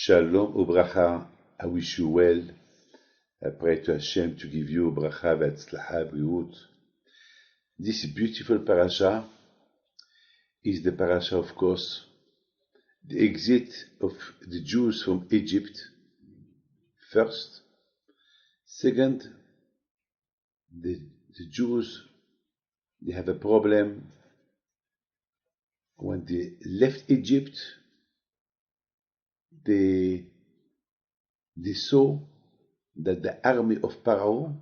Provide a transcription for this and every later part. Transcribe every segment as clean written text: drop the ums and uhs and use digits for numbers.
Shalom ubracha, I wish you well. I pray to Hashem to give you bracha v'atzlacha b'riut. This beautiful parasha is the parasha, of course, the exit of the Jews from Egypt, first. Second, the Jews, they have a problem. When they left Egypt, they saw that the army of Pharaoh,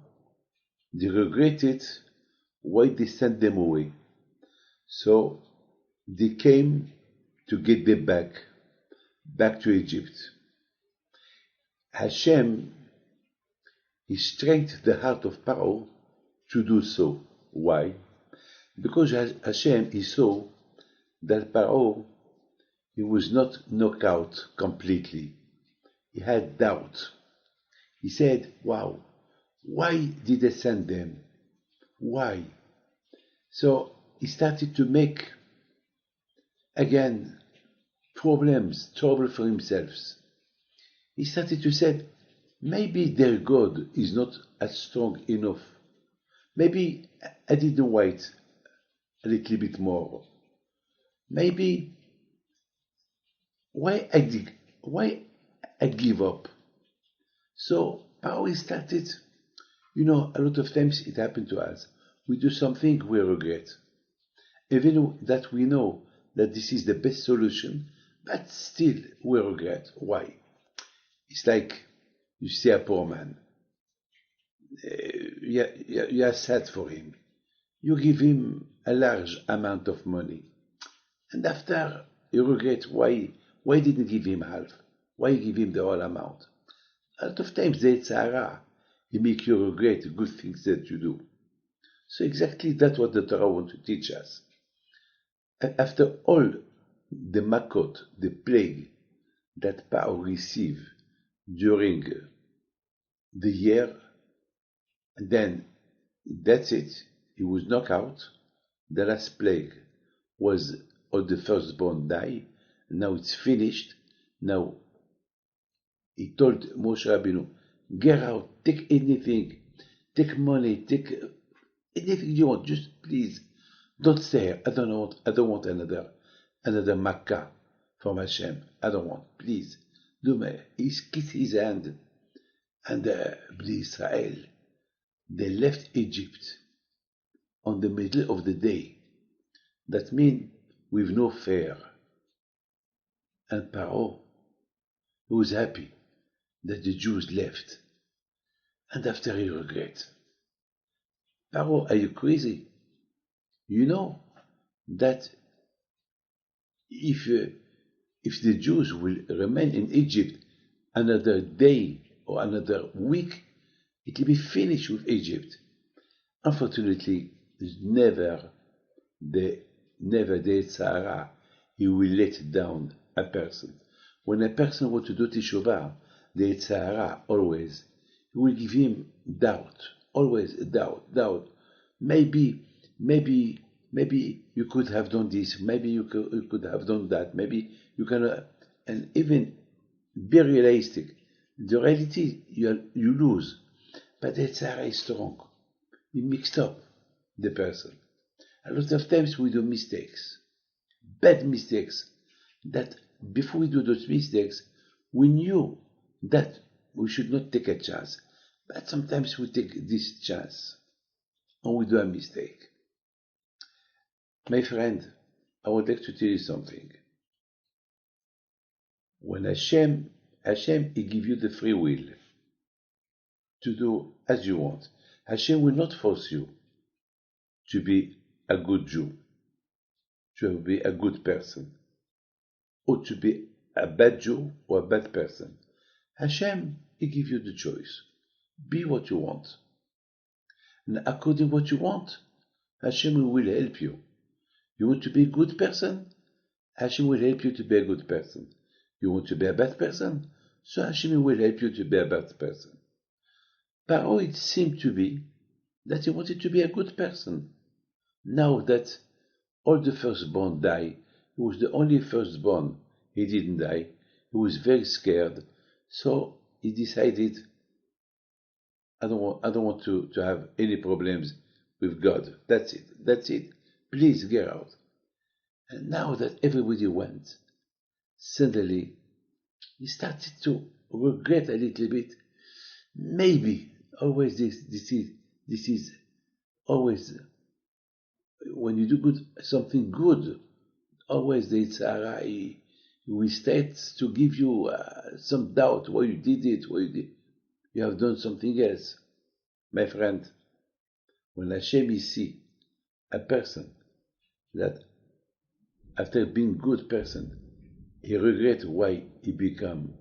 they regretted why they sent them away. So they came to get them back to Egypt. Hashem, he strengthened the heart of Pharaoh to do so. Why? Because Hashem, he saw that Pharaoh, he was not knocked out completely. He had doubt. He said, wow, why did I send them? Why? So he started to make, again, trouble for himself. He started to say, maybe their God is not as strong enough. Maybe I didn't wait a little bit more. Maybe why I give up? So Pharaoh started, a lot of times it happened to us. We do something we regret. Even that we know that this is the best solution, but still we regret. Why? It's like you see a poor man. You are sad for him. You give him a large amount of money. And after you regret why didn't give him half? Why give him the whole amount? A lot of times the Tzara, he make you regret good things that you do. So exactly that's what the Torah wants to teach us. After all the makot, the plague that Pharaoh received during the year, and then that's it. He was knocked out. The last plague was all the firstborn die. Now it's finished. Now he told Moshe Rabbeinu, get out, take anything, take money, take anything you want. Just please, don't stay here. I don't want another Makkah from Hashem. I don't want. Please, do me. He kissed his hand, and the Israel, they left Egypt on the middle of the day. That means with no fear. And Pharaoh, he was happy that the Jews left. And after he regret. Pharaoh, are you crazy? You know that if the Jews will remain in Egypt another day or another week, it will be finished with Egypt. Unfortunately, never the Tzara, he will let down a person. When a person wants to do Teshuvah, the Tzara always, he will give him doubt, always doubt. Maybe you could have done this, maybe you could have done that, maybe you can, and even be realistic. The reality, you lose, but the Tzara is strong. He mixed up the person. A lot of times we do mistakes, bad mistakes, that before we do those mistakes, we knew that we should not take a chance. But sometimes we take this chance and we do a mistake. My friend, I would like to tell you something. When Hashem, he give you the free will to do as you want. Hashem will not force you to be a good Jew, to be a good person, or to be a bad Jew or a bad person. Hashem, he give you the choice. Be what you want. And according to what you want, Hashem will help you. You want to be a good person? Hashem will help you to be a good person. You want to be a bad person? So Hashem will help you to be a bad person. Pharaoh, it seemed to be that he wanted to be a good person. Now that all the firstborn died, he was the only firstborn, he didn't die. He was very scared, so he decided, I don't want to have any problems with God. That's it. Please get out. And now that everybody went, suddenly he started to regret a little bit. Maybe always this is always when you do something good, always the Yitzhara will start to give you some doubt why you did it, you have done something else. My friend, when Hashem see a person that after being good person, he regrets why he become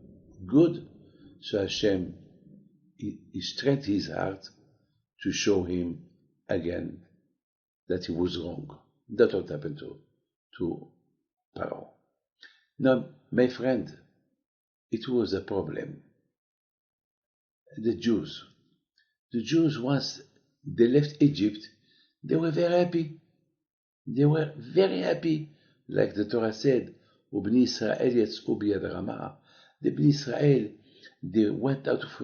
good, so Hashem he strengthens his heart to show him again that he was wrong. That's what happened to Paro. Now, my friend, it was a problem. The Jews, once they left Egypt, they were very happy. They were very happy. Like the Torah said, Ubni Israel yatz'u biyad ramah. The Bnei Israel, they went out of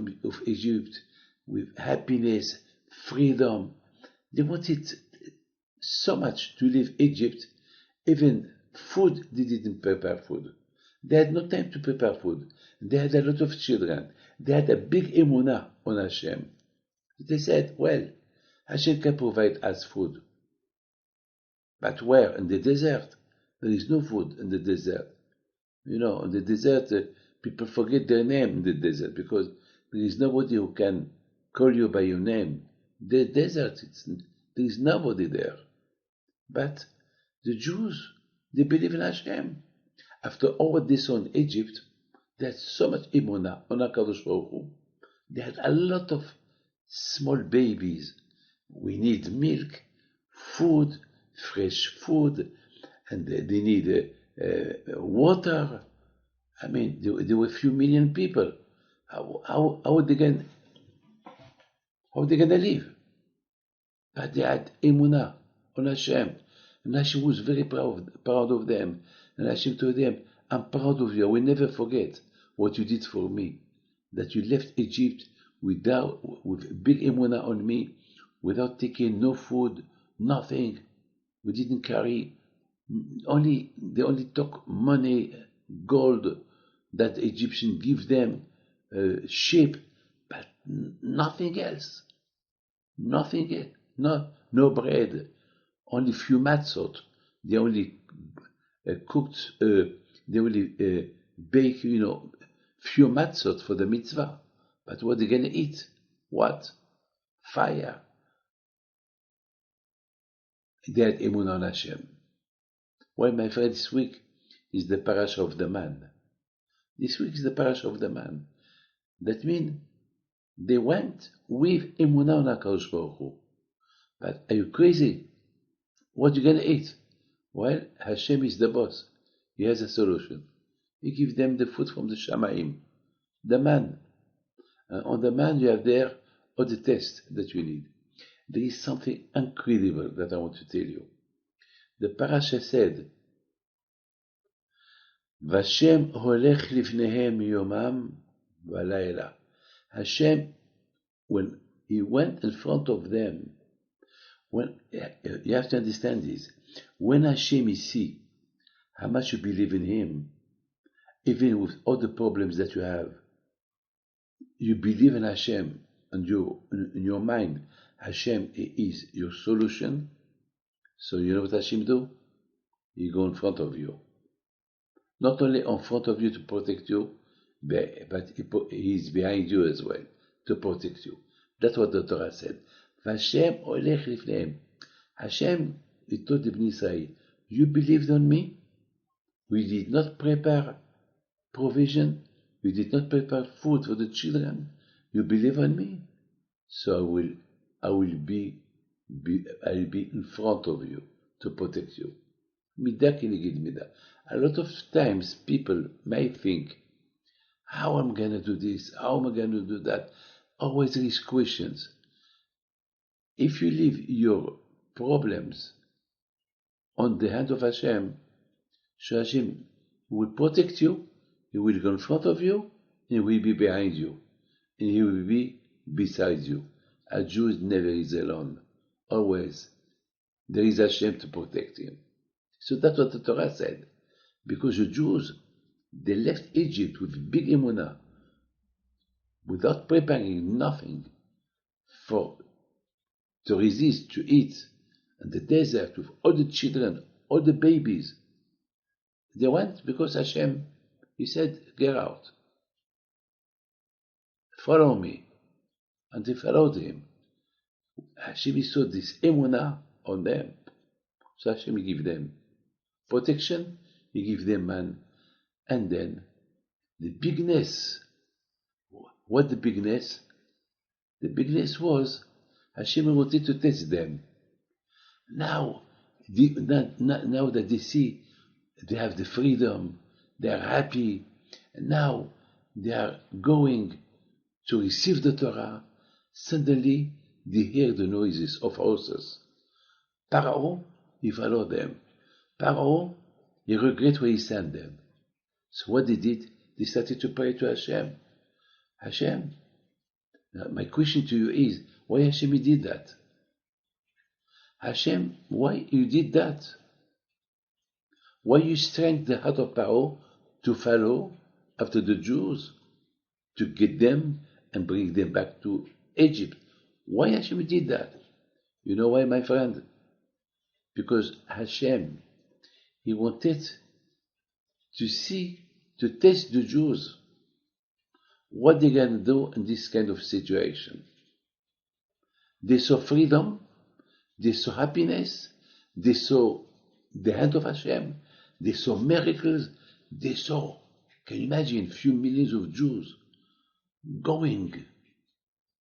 Egypt with happiness, freedom. They wanted so much to leave Egypt. Even food, they didn't prepare food. They had no time to prepare food. They had a lot of children. They had a big emunah on Hashem. They said, well, Hashem can provide us food. But where? In the desert. There is no food in the desert. In the desert, people forget their name in the desert because there is nobody who can call you by your name. The desert, there is nobody there. But the Jews, they believe in Hashem. After all what they saw in Egypt, they had so much emunah on HaKadosh Baruch Hu. They had a lot of small babies. We need milk, food, fresh food, and they need water. I mean, there were a few million people. How are they going to live? But they had emunah on Hashem. And Hashem was very proud of them. And Hashem told them, I'm proud of you. I will never forget what you did for me. That you left Egypt with big emunah on me, without taking no food, nothing. We didn't carry, they only took money, gold, that the Egyptian give them, sheep, but nothing else. Nothing else. No bread. Only few matzot. They only cooked, they only bake, few matzot for the mitzvah. But what are they going to eat? What? Fire. They had emunah on Hashem. Well, my friend, this week is the Parsha of the man. This week is the Parsha of the man. That means they went with emunah on HaKadosh Baruch Hu. But are you crazy? What are you going to eat? Well, Hashem is the boss. He has a solution. He gives them the food from the Shamayim. The man. On the man you have there all the tests that you need. There is something incredible that I want to tell you. The Parasha said, Vashem holech lifnehem yomam v'layla. Hashem, when he went in front of them, you have to understand this. When Hashem see how much you believe in Him, even with all the problems that you have, you believe in Hashem, and in your mind, Hashem is your solution. So you know what Hashem do? He go in front of you. Not only in front of you to protect you, but He is behind you as well to protect you. That's what the Torah said. Vashem olech lifnehem. Hashem, he told the Bnei Israel, you believed on me. We did not prepare provision. We did not prepare food for the children. You believe on me. So I will be in front of you to protect you. Midah keneged midah. A lot of times people may think, how am I going to do this? How am I going to do that? Always raise questions. If you leave your problems on the hand of Hashem, so Hashem will protect you, He will go in front of you, and he will be behind you, and he will be beside you. A Jew never is alone. Always. There is Hashem to protect him. So that's what the Torah said. Because the Jews, they left Egypt with big emunah, without preparing nothing to resist, to eat, in the desert with all the children, all the babies. They went because Hashem, he said, get out. Follow me. And they followed him. Hashem saw this emunah on them. So Hashem give them protection, he give them man. And then the bigness. What the bigness? The bigness was Hashem wanted to test them. Now that they see they have the freedom, they are happy, and now they are going to receive the Torah, suddenly they hear the noises of horses. Paro, he followed them. Paro, he regret where he sent them. So what they did, they started to pray to Hashem. Hashem, now my question to you is, why Hashem did that? Hashem, why you did that? Why you strengthened the heart of Paro to follow after the Jews, to get them and bring them back to Egypt? Why Hashem did that? You know why, my friend? Because Hashem, he wanted to test the Jews, what they're going to do in this kind of situation. They saw freedom, they saw happiness, they saw the hand of Hashem, they saw miracles, they saw, can you imagine, few millions of Jews going.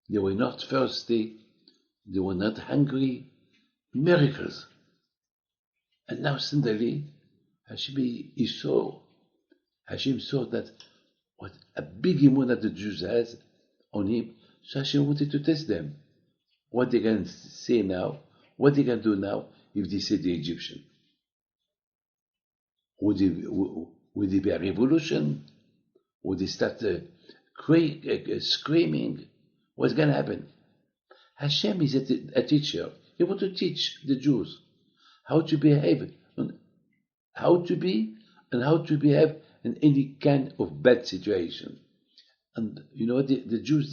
They were not thirsty, they were not hungry, miracles. And now suddenly, Hashem saw that what a big imun that the Jews has on him, so Hashem wanted to test them. What they can say now, what they can do now if they say the Egyptian. Would there be a revolution? Would they start screaming? What's going to happen? Hashem is a teacher. He wants to teach the Jews how to behave, how to be, and how to behave in any kind of bad situation. And you know what the Jews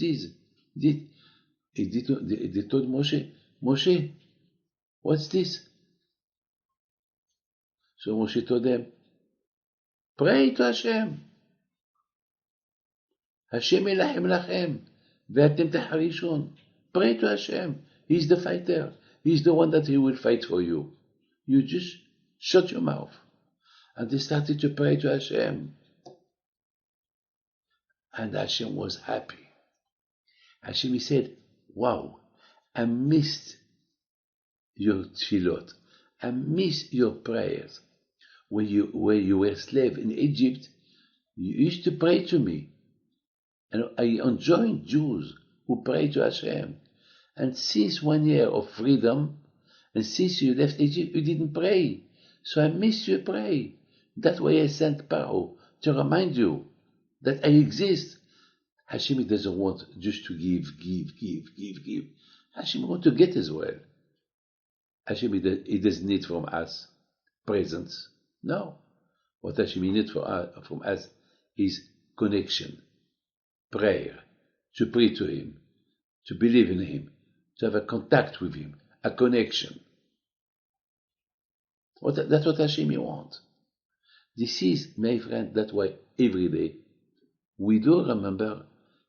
did? They told Moshe, what's this? So Moshe told them, pray to Hashem. Hashem elachem lachem, ve'atem taharishon. Pray to Hashem. He's the fighter. He's the one that he will fight for you. You just shut your mouth. And they started to pray to Hashem. And Hashem was happy. Hashem, he said, wow, I missed your tefillot. I missed your prayers. When you were a slave in Egypt, you used to pray to me. And I enjoyed Jews who pray to Hashem. And since 1 year of freedom, and since you left Egypt, you didn't pray. So I miss you pray. That's why I sent Paro, to remind you that I exist. Hashem doesn't want just to give. Hashem wants to get as well. Hashem, he doesn't need from us presents. No. What Hashem needs from us is connection, prayer, to pray to him, to believe in him, to have a contact with him, a connection. That's what Hashem wants. This is, my friend, that's why every day we do remember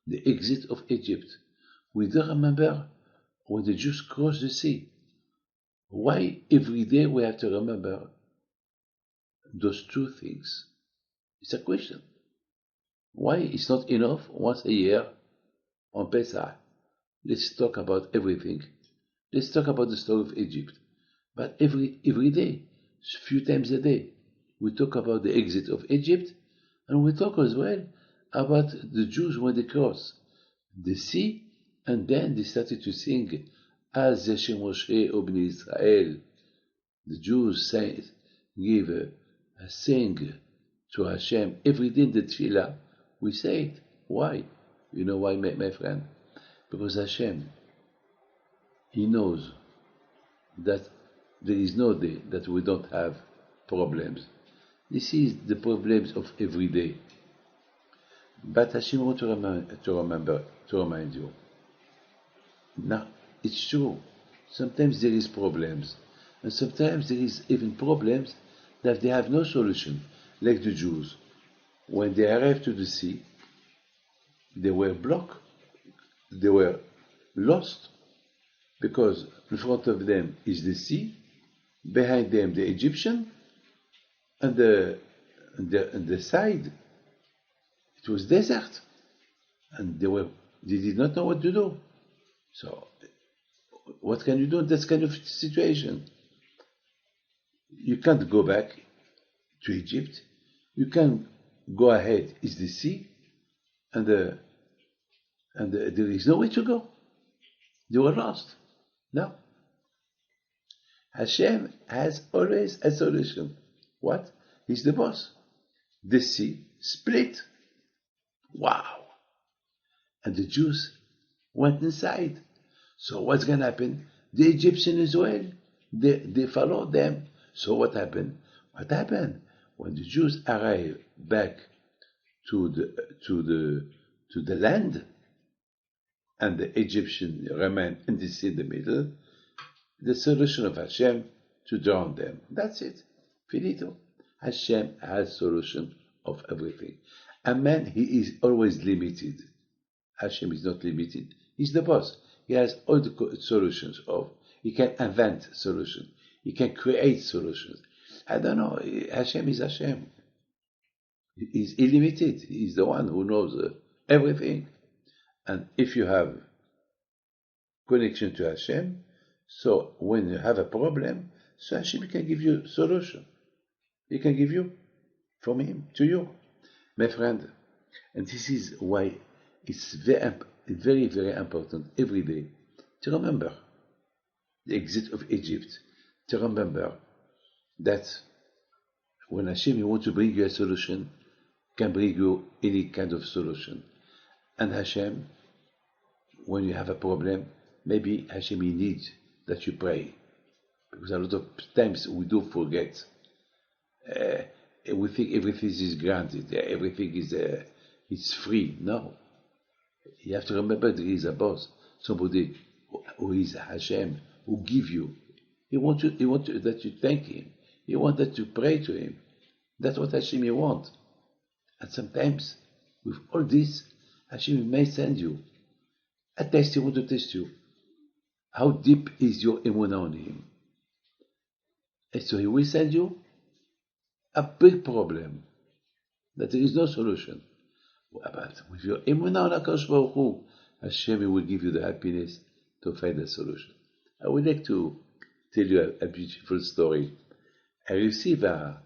the exit of Egypt. We do remember when the Jews crossed the sea. Why every day we have to remember those two things? It's a question. Why it's not enough once a year on Pesach? Let's talk about everything. Let's talk about the story of Egypt. But every day, a few times a day, we talk about the exit of Egypt, and we talk as well about the Jews when they crossed the sea, and then they started to sing, Az Yashem Moshe Obni Israel. The Jews sing to Hashem every day in the tefillah. We say it. Why? You know why, my friend? Because Hashem, He knows that there is no day that we don't have problems. This is the problems of every day. But Hashem wants to remind you. Now, it's true. Sometimes there is problems. And sometimes there is even problems that they have no solution. Like the Jews. When they arrived to the sea, they were blocked. They were lost. Because in front of them is the sea, behind them the Egyptian, and the side it was desert, and they did not know what to do. So, what can you do in this kind of situation? You can't go back to Egypt. You can go ahead. Is the sea, and there is nowhere to go. They were lost. No. Hashem has always a solution. What? He's the boss. The sea split. Wow. And the Jews went inside. So what's going to happen? The Egyptians as well. They followed them. So what happened? What happened? When the Jews arrived back to the land, and the Egyptians remained in the sea in the middle, the solution of Hashem to drown them. That's it. Finito. Hashem has solution of everything. A man, he is always limited. Hashem is not limited. He's the boss. He has all the solutions he can invent solutions. He can create solutions. I don't know. Hashem is Hashem. He's illimited. He's the one who knows everything. And if you have connection to Hashem, so when you have a problem, so Hashem can give you solution. He can give you from Him to you, my friend. And this is why it's very, very important every day to remember the exit of Egypt, to remember that when Hashem wants to bring you a solution, can bring you any kind of solution. And Hashem, when you have a problem, maybe Hashem needs that you pray. Because a lot of times we do forget. We think everything is granted, everything is free. No. You have to remember there is a boss, somebody who is Hashem, who gives you. He wants that you thank Him. He wants that you pray to Him. That's what Hashem wants. And sometimes, with all this, Hashem may send you a test. He wants to test you. How deep is your emunah on Him? And so He will send you a big problem that there is no solution. But with your emunah on HaKadosh Baruch Hu, Hashem will give you the happiness to find a solution. I would like to tell you a beautiful story. I received a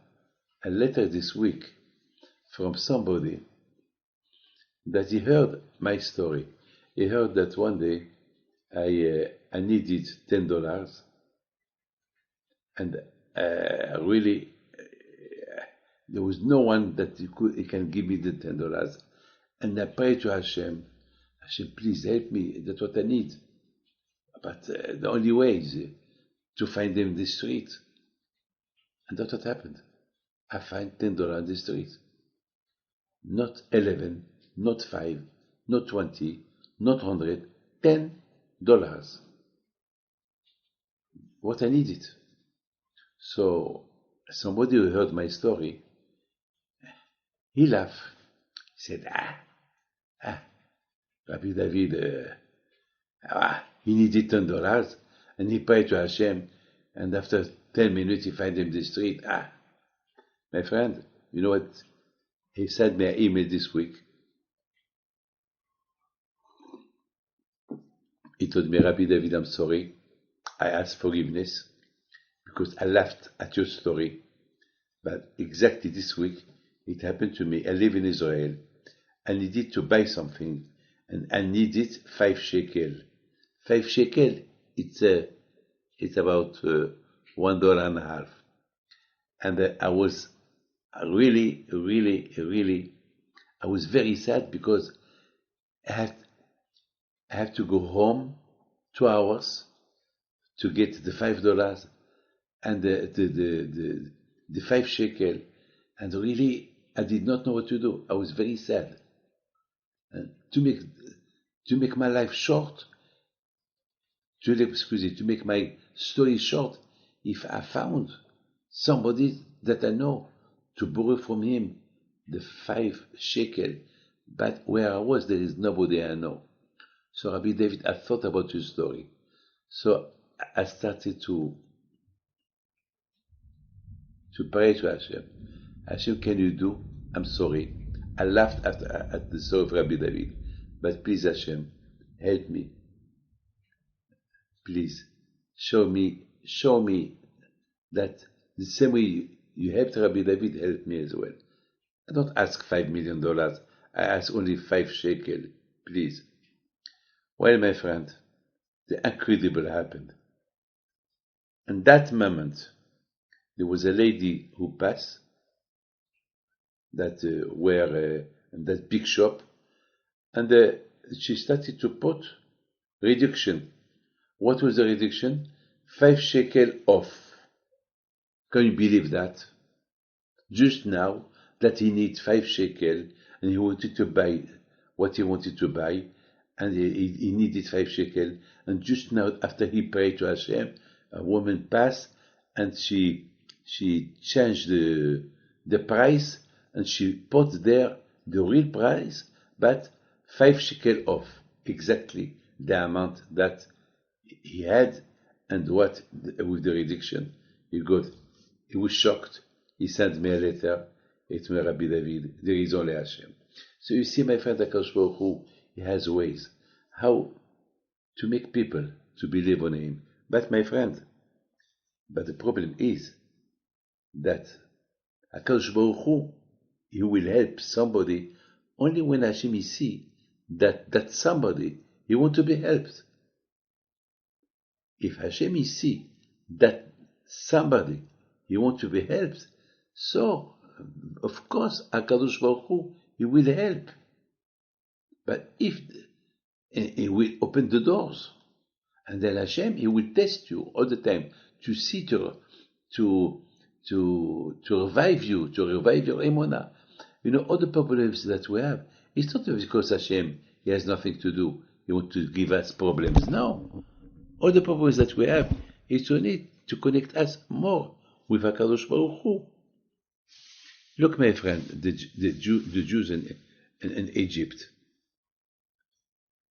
letter this week from somebody that he heard my story. He heard that one day I needed $10, and really there was no one that he can give me the $10. And I prayed to Hashem, Hashem, please help me. That's what I need. But the only way is to find them in the street. And that's what happened. I find $10 in the street. Not 11, not 5, not 20, not 100, $10. What I needed. So somebody who heard my story, he laughed. He said, Rabbi David, he needed $10, and he prayed to Hashem, and after 10 minutes he found him in the street. My friend, you know what? He sent me an email this week. He told me, Rabbi David, I'm sorry. I asked forgiveness because I laughed at your story. But exactly this week, it happened to me. I live in Israel. I needed to buy something, and I needed 5 shekel. 5 shekel, it's about $1.50. And I was really, I was very sad because I have, I have to go home 2 hours to get the $5 and the 5 shekel, and really I did not know what to do. I was very sad. And to make my life short, to make my story short, if I found somebody that I know to borrow from him the 5 shekel, but where I was, there is nobody I know. So Rabbi David, I thought about your story. So I started to pray to Hashem. Hashem, can you do? I'm sorry. I laughed at the story of Rabbi David. But please, Hashem, help me. Please, show me that the same way you helped Rabbi David, help me as well. I don't ask $5 million. I ask only 5 shekel. Please. Well, my friend, the incredible happened. In that moment, there was a lady who passed that were in that big shop, and she started to put reduction. What was the reduction? 5 shekel off. Can you believe that? Just now that he needs 5 shekel and he wanted to buy what he wanted to buy, and he needed 5 shekel, and just now after he prayed to Hashem, a woman passed and she changed the price, and she put there the real price, but 5 shekel off, exactly the amount that he had, and what with the reduction. He was shocked. He sent me a letter. It's me, Rabbi David. There is only Hashem. So you see, my friend, HaKadosh Baruch Hu, he has ways how to make people to believe on him. But my friend, the problem is that HaKadosh Baruch Hu, he will help somebody only when Hashem is see that somebody, he want to be helped. If Hashem is see that somebody, he want to be helped, so of course HaKadosh Baruch Hu, he will help. But if he will open the doors, and then Hashem, he will test you all the time to see to revive you, to revive your emunah. You know, all the problems that we have, it's not because Hashem, he has nothing to do. He wants to give us problems. No. All the problems that we have is only to connect us more with HaKadosh Baruch Hu. Look, my friend, the Jews in Egypt.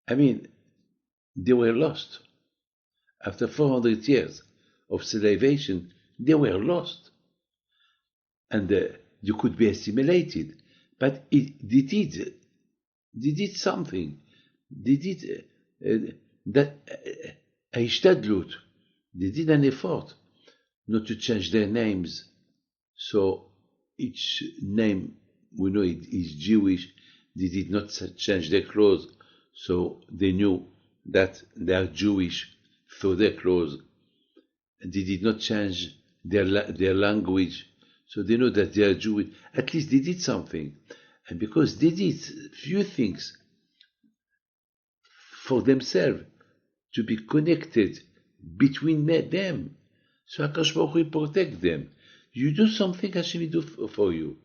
I mean, they were lost. After 400 years of salvation, they were lost. And you could be assimilated. But they did something. They did Hishtadlut. They did an effort not to change their names. So each name, we know it is Jewish. They did not change their clothes. So they knew that they are Jewish through their clothes. They did not change their language. So they know that they are Jewish. At least they did something. And because they did few things for themselves to be connected between them, so HaKadosh Baruch Hu will protect them. You do something, Hashem will do for you.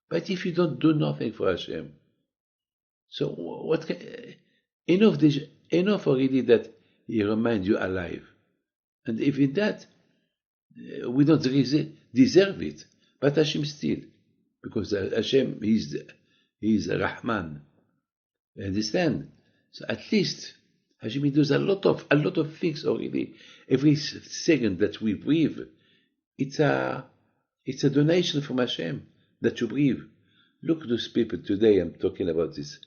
But if you don't do nothing for Hashem, so what enough already that he reminds you alive. And if in that, we don't deserve it, but Hashem still, because Hashem is Rahman. You understand? So at least Hashem does a lot of things already. Every second that we breathe, it's a donation from Hashem that you breathe. Look at those people today. I'm talking about this.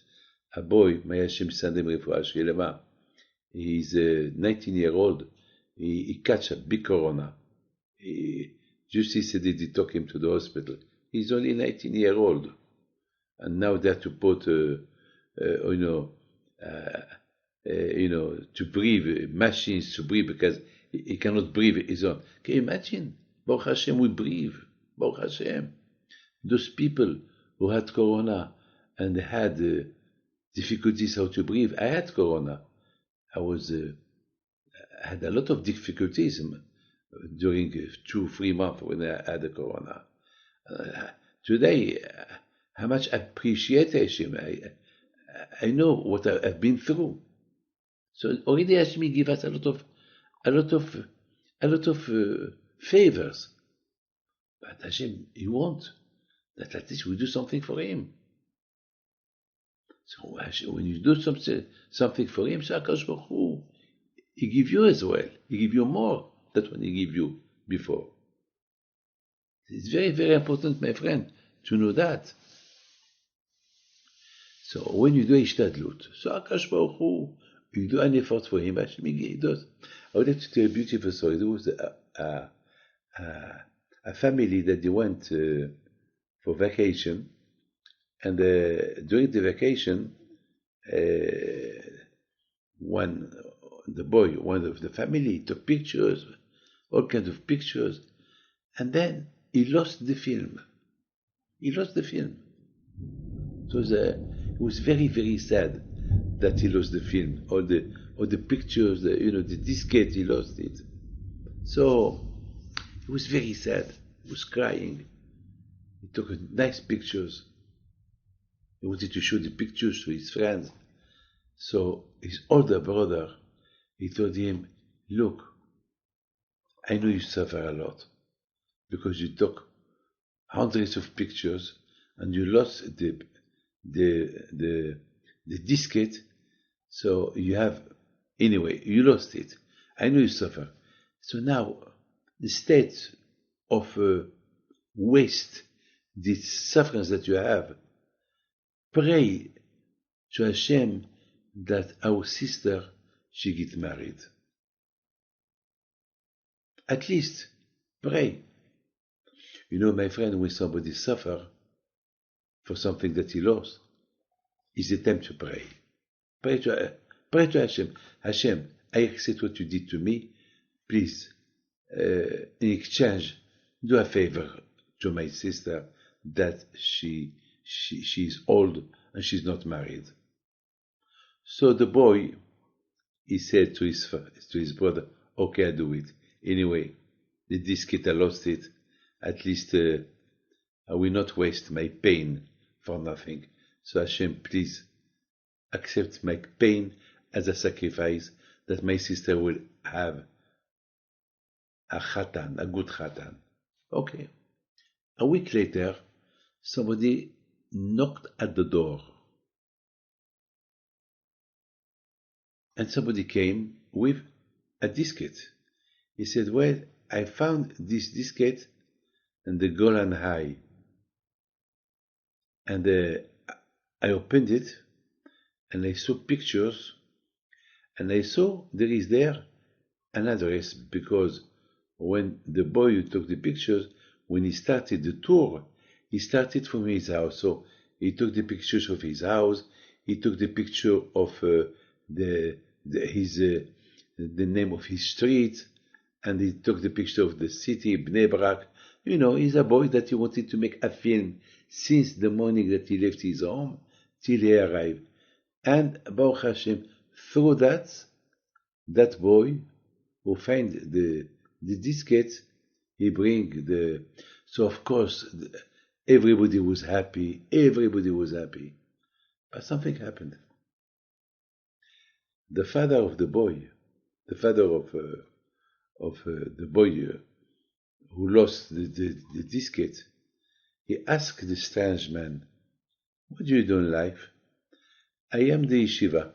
A boy, may Hashem send him refuah shelema. He's a 19-year-old. He catch a big corona. Just yesterday they took him to the hospital. He's only 19-year-old, and now they have to put, to breathe, machines to breathe, because he cannot breathe his own. Can you imagine? Baruch Hashem, we breathe. Baruch Hashem. Those people who had corona and had difficulties how to breathe. I had corona. I had a lot of difficulties during 2-3 months when I had the corona. Today, how much I appreciate Hashem. I know what I've been through. So already Hashem give us a lot of favors. But Hashem, He wants that at least we do something for Him. So when you do something for Him, so HaKadosh Baruch Hu, He give you as well. He give you more than when He give you before. It's very, very important, my friend, to know that. So when you do Ishtadlut, so HaKadosh Baruch Hu, you do an effort for Him, Hashem, He does. I would like to tell a beautiful story. There was a family that they went for vacation, and during the vacation, one of the family took pictures, all kinds of pictures, and then he lost the film. So it was very, very sad that he lost the film, all the pictures, the diskette, he lost it. So he was very sad. He was crying. He took nice pictures. He wanted to show the pictures to his friends. So his older brother, he told him, "Look, I know you suffer a lot because you took hundreds of pictures and you lost the diskette. So you lost it. I know you suffer. So now the state of waste, this suffering that you have, pray to Hashem that our sister, she get married. At least pray. My friend, when somebody suffer for something that he lost, it's the time to pray. Pray to Hashem. Hashem, I accept what you did to me. Please, in exchange, do a favor to my sister that she's old and she's not married." So the boy, he said to his brother, "Okay, I do it. Anyway, the diskette, I lost it. At least I will not waste my pain for nothing. So Hashem, please accept my pain as a sacrifice that my sister will have a good chatan." Okay. A week later, somebody knocked at the door. And somebody came with a diskette. He said, "Well, I found this diskette in the Golan High." And I opened it, and I saw pictures, and I saw there is there an address, because when the boy who took the pictures, when he started the tour, he started from his house. So he took the pictures of his house, he took the picture of the name of his street, and he took the picture of the city, Bnei Brak. He's a boy that he wanted to make a film since the morning that he left his home till he arrived. And Baruch Hashem, through that boy who find the diskette, he bring so of course everybody was happy. But something happened. The father of the boy, who lost the diskette, he asked the strange man, "What do you do in life?" "I am the yeshiva."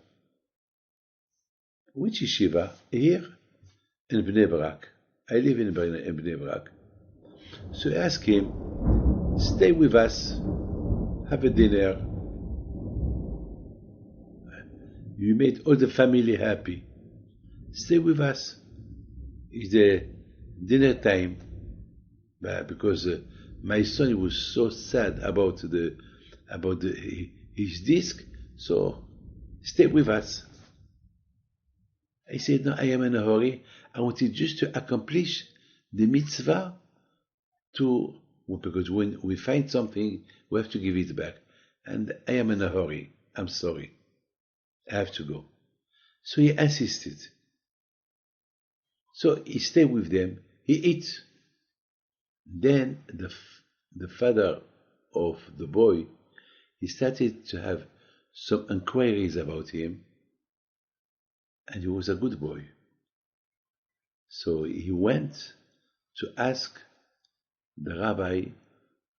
"Which yeshiva?" "Here in Bnei Brak. I live in Bnei Brak." So I asked him, "Stay with us, have a dinner. You made all the family happy. Stay with us. It's the dinner time." Because my son was so sad about his disc, so stay with us. I said, "No, I am in a hurry. I wanted just to accomplish the mitzvah to because when we find something, we have to give it back. And I am in a hurry. I'm sorry. I have to go. So he insisted. So he stayed with them. He eats. Then the father of the boy, he started to have some inquiries about him, and he was a good boy. So he went to ask the rabbi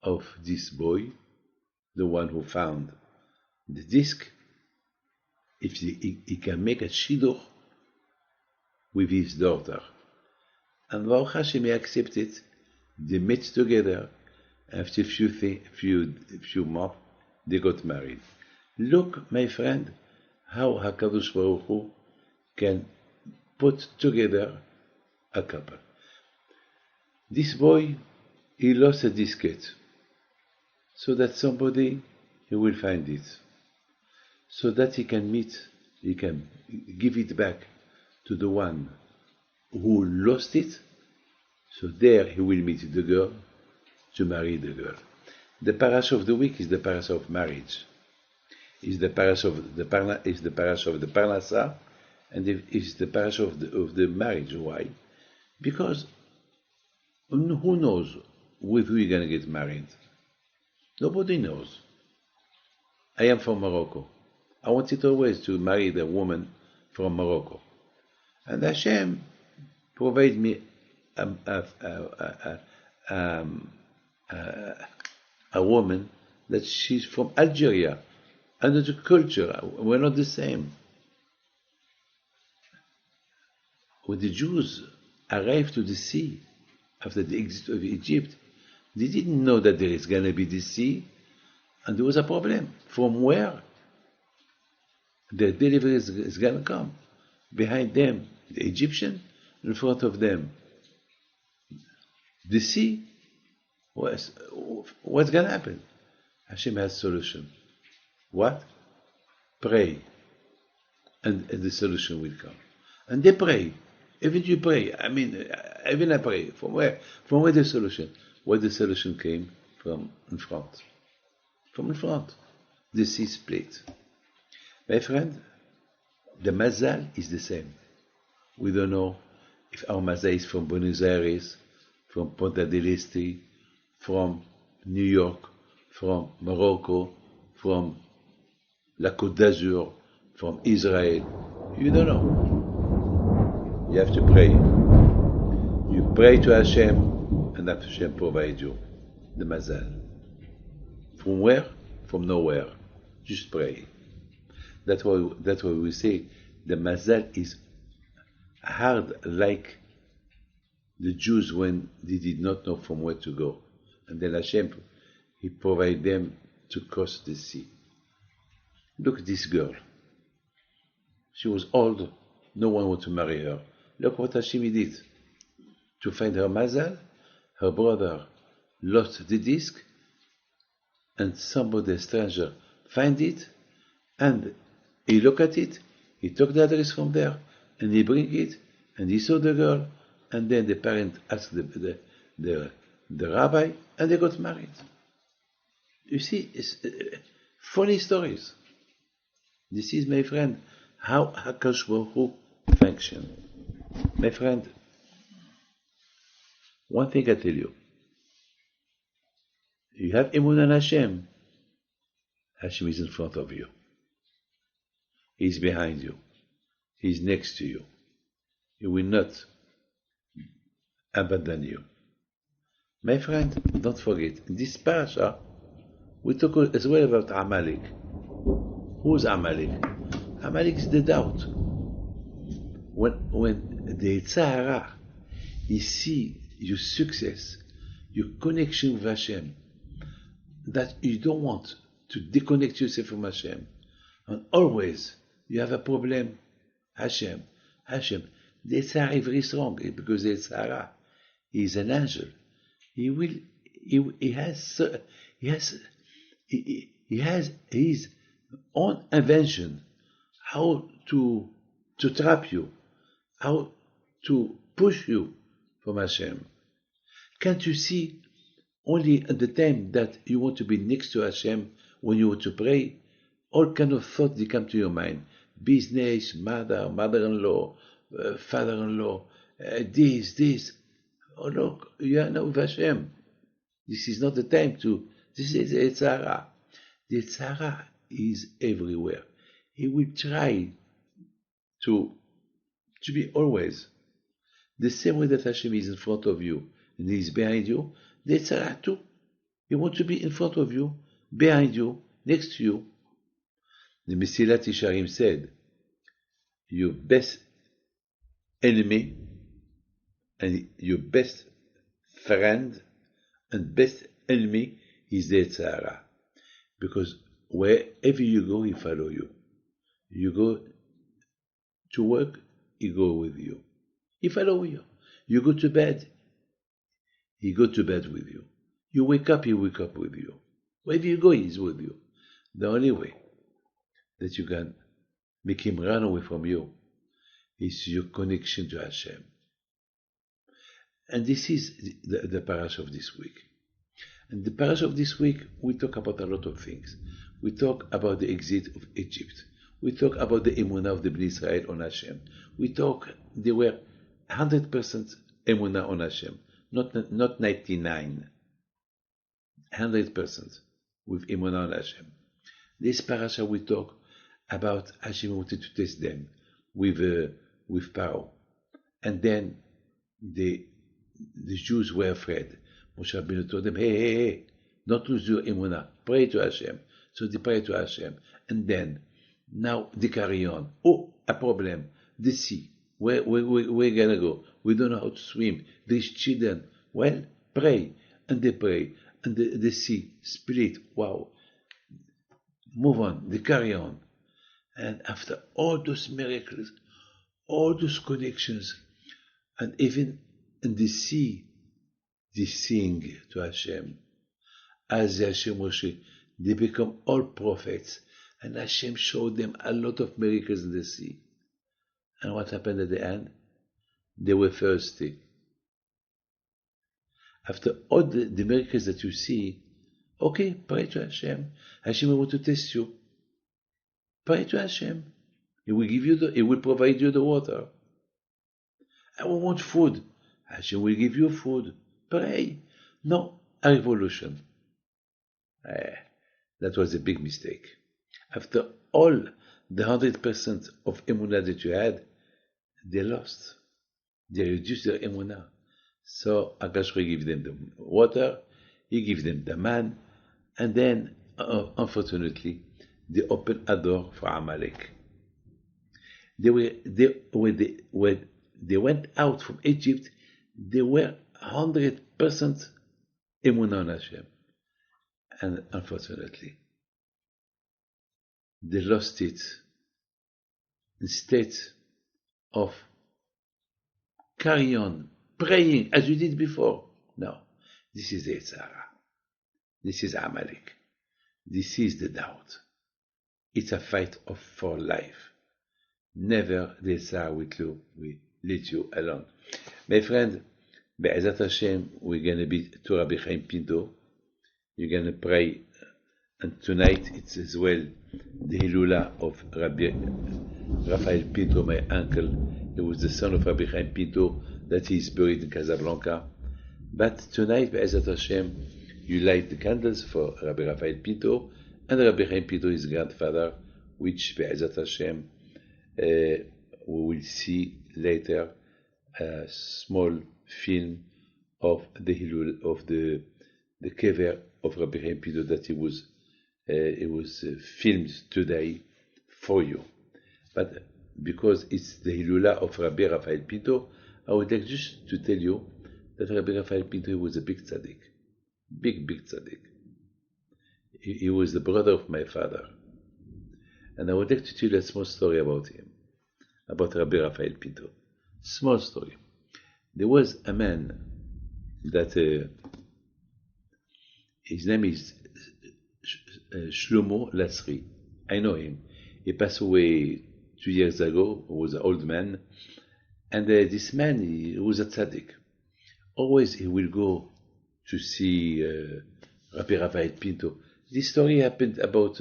of this boy, the one who found the disc, if he can make a shidduch with his daughter. And Baruch Hashem, he accepted. They met together. After a few months, they got married. Look, my friend, how HaKadosh Baruch Hu can put together a couple. This boy, he lost a diskette, so that somebody, he will find it, so that he can give it back to the one who lost it, so there he will meet the girl, to marry the girl. The Parsha of the week is the Parsha of marriage. Is the Parsha of the Parnasa, and is the Parsha of the marriage. Why? Because who knows with who you're going to get married? Nobody knows. I am from Morocco. I wanted always to marry the woman from Morocco, and Hashem provided me a woman that she's from Algeria. Under the culture, we're not the same. When the Jews arrived to the sea after the exit of Egypt, they didn't know that there is going to be the sea, and there was a problem. From where? The delivery is going to come. Behind them, the Egyptian, in front of them, the sea. What's going to happen? Hashem has a solution. What? Pray. And the solution will come. And they pray. Even you pray. Even I pray. From where? From where the solution? Where the solution came? From in front. From in front. The sea split. My friend, the mazal is the same. We don't know if our mazal is from Buenos Aires, from Punta del Este, from New York, from Morocco, from La Côte d'Azur, from Israel. You don't know. You have to pray. You pray to Hashem, and Hashem provides you the mazal. From where? From nowhere. Just pray. That's why we say the mazal is hard, like the Jews when they did not know from where to go. And then Hashem, He provided them to cross the sea. Look at this girl. She was old. No one wanted to marry her. Look what Hashem did. To find her mazal, her brother lost the disc, and somebody, a stranger, find it, and he looked at it, he took the address from there, and he bring it, and he saw the girl, and then the parent asked the rabbi, and they got married. You see, it's funny stories. This is, my friend, how HaKadosh Baruch Hu function. My friend, one thing I tell you, you have Emunah in Hashem. Hashem is in front of you. He's behind you. He's next to you. He will not abandon you. My friend, don't forget, in this Parsha, we talk as well about Amalek. Who's Amalek? Amalek is the doubt. When the Tzahara, you see your success, your connection with Hashem, that you don't want to disconnect yourself from Hashem, and always you have a problem, Hashem. The Tzahara is very strong because the Tzahara is an angel. He has his own invention, how to trap you, how to push you from Hashem. Can't you see only at the time that you want to be next to Hashem, when you want to pray, all kind of thoughts they come to your mind. Business, mother-in-law, father-in-law, this. Oh look, you are now with Hashem. This is not the time to, this is the Yetzirah. The Yetzirah is everywhere. He will try to be always. The same way that Hashem is in front of you and He is behind you, the Yetzirah too. He wants to be in front of you, behind you, next to you. The Mesilat Yesharim said, your best enemy and your best friend and best enemy is the Yetzirah. Because wherever you go, he follow you. You go to work, he go with you. He follow you. You go to bed, he go to bed with you. You wake up, he wake up with you. Wherever you go, he's with you. The only way that you can make him run away from you is your connection to Hashem. And this is the Parsha of this week. And the Parsha of this week, we talk about a lot of things. We talk about the exit of Egypt. We talk about the emunah of the Bnei Israel on Hashem. We talk, they were 100% emunah on Hashem, not 99. 100% with emunah on Hashem. This Parasha we talk about Hashem wanted to test them with Paro. And then the Jews were afraid. Moshe Rabbeinu told them, hey, don't lose your emunah. Pray to Hashem. So they pray to Hashem. And then, now they carry on. Oh, a problem. The sea. Where we're gonna go? We don't know how to swim. There's children. Well, pray. And they pray. And the sea split. Wow. Move on. They carry on. And after all those miracles, all those connections, and even in the sea, they sing to Hashem. As Hashem Moshe, they become all prophets. And Hashem showed them a lot of miracles in the sea. And what happened at the end? They were thirsty. After all the miracles that you see, okay, pray to Hashem. Hashem will want to test you. Pray to Hashem. He will give you He will provide you the water. I want food. Hashem will give you food. Pray. No, a revolution. That was a big mistake. After all the 100% of emunah that you had, they lost. They reduced their emunah. So Akash gave them the water, he gave them the man, and then, unfortunately, they opened a door for Amalek. When they went out from Egypt, they were 100% emunah on Hashem. And unfortunately, they lost it instead of carry on praying as we did before. No, this is the Yetzirah. This is Amalek. This is the doubt. It's a fight for life. Never the Yetzirah will let you alone. My friend, Be'ezat Hashem, we're going to be to Rabbi Chaim Pinto. You're going to pray, and tonight it's as well the Hilula of Rabbi Rafael Pinto, my uncle. He was the son of Rabbi Chaim Pinto, that he is buried in Casablanca. But tonight, Be'ezat Hashem, you light the candles for Rabbi Rafael Pinto, and Rabbi Chaim Pinto, his grandfather, which Be'ezat Hashem, we will see later a small film of the Hilul, of the kever of Rabbi Chaim Pinto that it was filmed today for you. But because it's the Hilula of Rabbi Rafael Pinto, I would like just to tell you that Rabbi Rafael Pinto was a big tzaddik. Big tzaddik. He was the brother of my father. And I would like to tell you a small story about him, about Rabbi Rafael Pinto. Small story. There was a man that his name is Shlomo Lasri. I know him. He passed away 2 years ago. He was an old man. And this man, he was a tzaddik. Always he will go to see Rabbi Rafael Pinto. This story happened about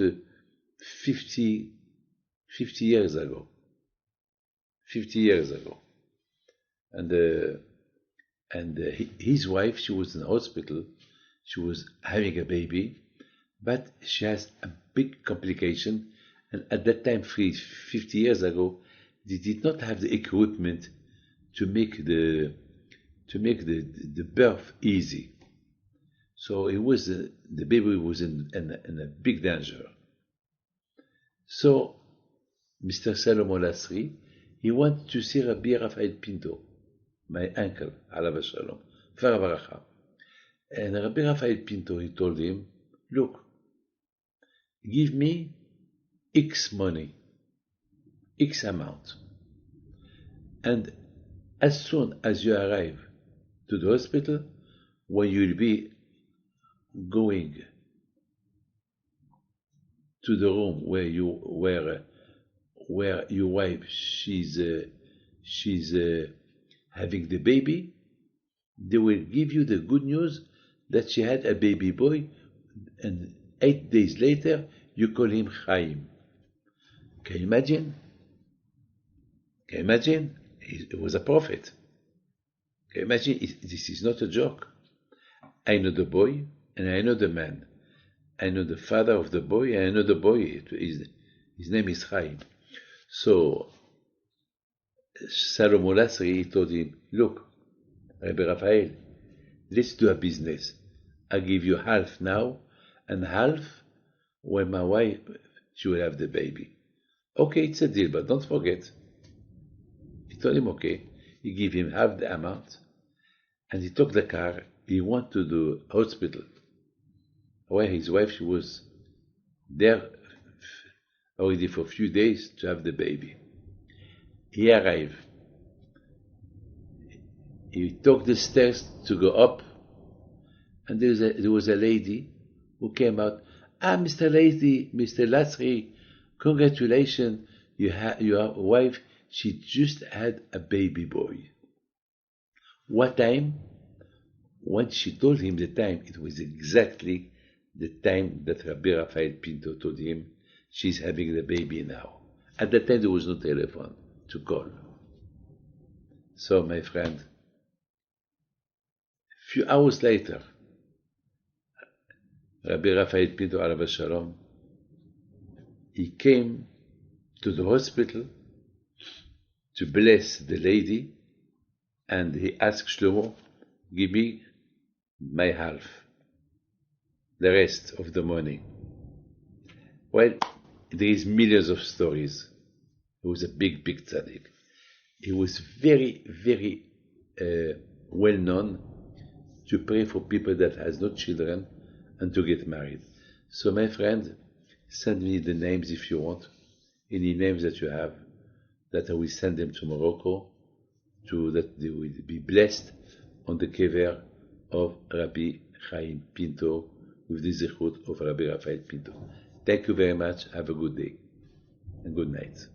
50 years ago. 50 years ago. And his wife, she was in the hospital. She was having a baby, but she has a big complication. And at that time, 50 years ago, they did not have the equipment to make the birth easy. So it was the baby was in a big danger. So Mr. Salomon Lasri, he wanted to see Rabbi Rafael Pinto, my uncle, alav shalom, Farah. And Rabbi Rafael Pinto, he told him, look, give me X money, X amount. And as soon as you arrive to the hospital, when you'll be going to the room where your wife she's having the baby, they will give you the good news that she had a baby boy, and 8 days later you call him Chaim. Can you imagine? Can you imagine? He was a prophet. Can you imagine? This is not a joke. I know the boy and I know the man. I know the father of the boy and I know the boy. His name is Chaim. So Salomon Lasri told him, look, Rabbi Rafael, let's do a business. I give you half now and half when my wife, she will have the baby. Okay, it's a deal, but don't forget. He told him, okay. He gave him half the amount and he took the car. He went to the hospital where his wife, she was there already for a few days to have the baby. He arrived. He took the stairs to go up, and there was a lady who came out. Mr. Lasri, congratulations, your wife, she just had a baby boy. What time? When she told him the time, it was exactly the time that Rabbi Rafael Pinto told him she's having the baby now. At that time, there was no telephone to call. So, my friend, a few hours later, Rabbi Rafael Pinto, alav shalom, he came to the hospital to bless the lady, and he asked Shlomo, give me my half, the rest of the money. Well, there is millions of stories. He was a big tzaddik. He was very, very well known to pray for people that has no children and to get married. So my friend, send me the names if you want, any names that you have, that I will send them to Morocco, that they will be blessed on the kever of Rabbi Chaim Pinto, with the zichut of Rabbi Rafael Pinto. Thank you very much. Have a good day and good night.